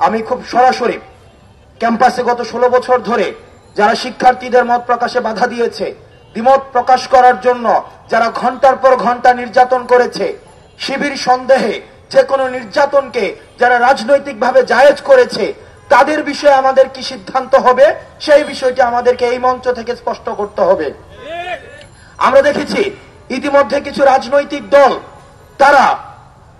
আমি খুব সরাসরি ক্যাম্পাসে গত 16 বছর ধরে যারা শিক্ষার্থীদের মত প্রকাশে বাধা দিয়েছে, দ্বিমত প্রকাশ করার জন্য যারা ঘন্টার পর ঘন্টা নির্যাতন করেছে, শিবির সন্দেহে যে কোনো নির্যাতনকে যারা রাজনৈতিকভাবে জায়েজ করেছে, তাদের বিষয়ে আমাদের কি সিদ্ধান্ত হবে সেই বিষয়টি আমাদেরকে এই মঞ্চ থেকে স্পষ্ট করতে হবে। আমরা দেখেছি ইতিমধ্যে কিছু রাজনৈতিক দল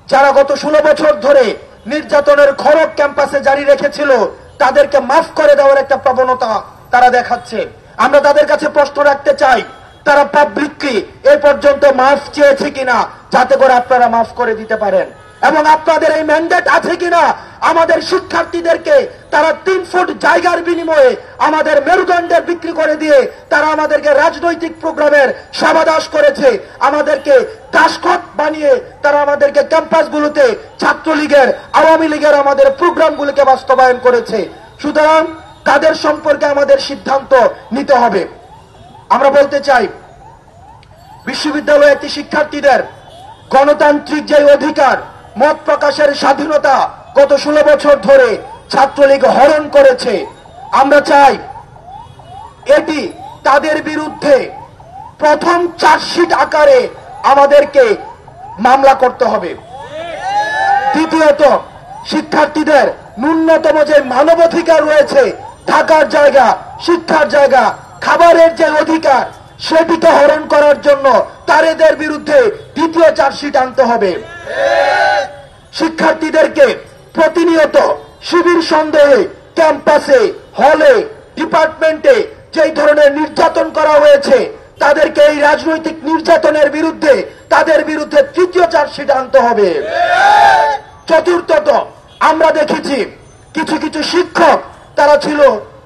যারা গত 16 বছর ধরে নির্যাতনের খড়গ ক্যাম্পাসে জারি রেখেছিল, তাদেরকে মাফ করে দেওয়ার একটা প্রবণতা তারা দেখাচ্ছে। আমরা তাদের কাছে প্রশ্ন রাখতে চাই, তারা পাবলিকলি এ পর্যন্ত মাফ চেয়েছে কিনা, যাতে করে আপনারা মাফ করে দিতে পারেন, এবং আপনাদের এই ম্যান্ডেট আছে কিনা আমাদের শিক্ষার্থীদেরকে তারা 3 ফুট জায়গার বিনিময়ে আমাদের মেরুদণ্ডের বিক্রি করে দিয়ে তারা আমাদেরকে রাজনৈতিক প্রোগ্রামের সাবাদাস করেছে, আমাদেরকে দাসখত বানিয়ে তারা আমাদেরকে ক্যাম্পাসগুলোতে ছাত্রলীগের, আওয়ামী লীগের আমাদের প্রোগ্রামগুলোকে বাস্তবায়ন করেছে। সুতরাং তাদের সম্পর্কে আমাদের সিদ্ধান্ত নিতে হবে। আমরা বলতে চাই, বিশ্ববিদ্যালয়ে একটি শিক্ষার্থীদের গণতান্ত্রিক যে অধিকার, মত প্রকাশের স্বাধীনতা গত 16 বছর ধরে ছাত্রলীগ হরণ করেছে। আমরা চাই এটি তাদের বিরুদ্ধে প্রথম চার্জশিট আকারে আমাদেরকে মামলা করতে হবে। দ্বিতীয়ত, শিক্ষার্থীদের ন্যূনতম যে মানবাধিকার রয়েছে, থাকার জায়গা, শিক্ষার জায়গা, খাবারের যে অধিকার, সেটিকে হরণ করার জন্য তাদের বিরুদ্ধে দ্বিতীয় চার্জশিট আনতে হবে। শিক্ষার্থীদেরকে প্রতিনিয়ত শিবির সন্দেহে ক্যাম্পাসে, হলে, ডিপার্টমেন্টে যেই ধরনের নির্যাতন করা হয়েছে, তাদেরকে এই রাজনৈতিক নির্যাতনের বিরুদ্ধে তাদের বিরুদ্ধে তৃতীয় চার্জশিট আনতে হবে। চতুর্থত, আমরা দেখেছি কিছু কিছু শিক্ষক তারা ছিল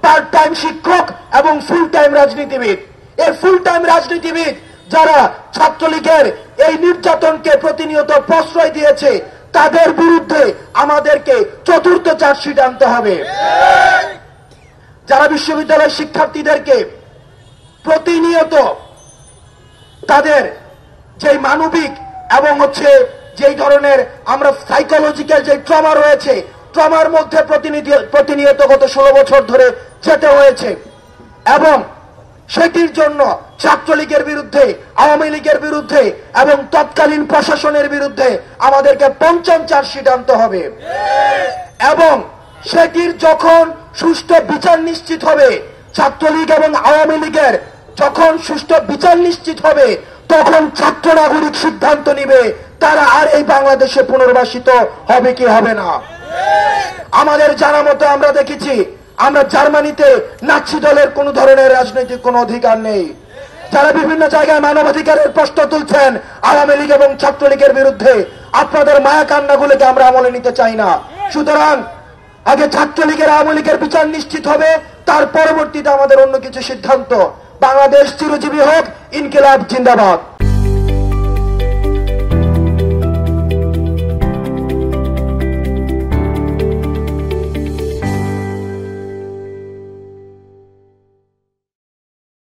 পার্ট টাইম শিক্ষক এবং ফুল টাইম রাজনীতিবিদ। এই ফুল টাইম রাজনীতিবিদ যারা ছাত্রলীগের এই নির্যাতনকে প্রতিনিয়ত প্রশ্রয় দিয়েছে, তাদের বিরুদ্ধে আমাদেরকে চতুর্থ চার্জশিট আনতে হবে। যারা বিশ্ববিদ্যালয়ের শিক্ষার্থীদেরকে প্রতিনিয়ত তাদের যে মানবিক এবং যেই ধরনের আমরা সাইকোলজিক্যাল যে ট্রমা রয়েছে, ট্রমার মধ্যে প্রতিনিয়ত গত 16 বছর ধরে যেতে হয়েছে, এবং সেটির জন্য ছাত্রলীগের বিরুদ্ধে, আওয়ামী লীগের বিরুদ্ধে এবং তৎকালীন প্রশাসনের বিরুদ্ধে আমাদেরকে পঞ্চম চার্জশিট আনতে হবে। এবং সেটির যখন সুষ্ঠু বিচার নিশ্চিত হবে, ছাত্রলীগ এবং আওয়ামী লীগের যখন সুষ্ঠু বিচার নিশ্চিত হবে, তখন ছাত্র নাগরিক সিদ্ধান্ত নিবে তারা আর এই বাংলাদেশে পুনর্বাসিত হবে কি হবে না। আমাদের জানা মতো আমরা দেখেছি, আমরা জার্মানিতে নাৎসি দলের কোন ধরনের রাজনৈতিক কোন অধিকার নেই। যারা বিভিন্ন জায়গায় মানবাধিকারের প্রশ্ন তুলছেন আওয়ামী লীগ এবং ছাত্রলীগের বিরুদ্ধে, আপনাদের মায়া কান্নাগুলোকে আমরা আমলে নিতে চাই না। সুতরাং আগে ছাত্রলীগের, আওয়ামী লীগের বিচার নিশ্চিত হবে, তার পরবর্তীতে আমাদের অন্য কিছু সিদ্ধান্ত। বাংলাদেশ চিরজীবী হোক, ইনকিলাব জিন্দাবাদ।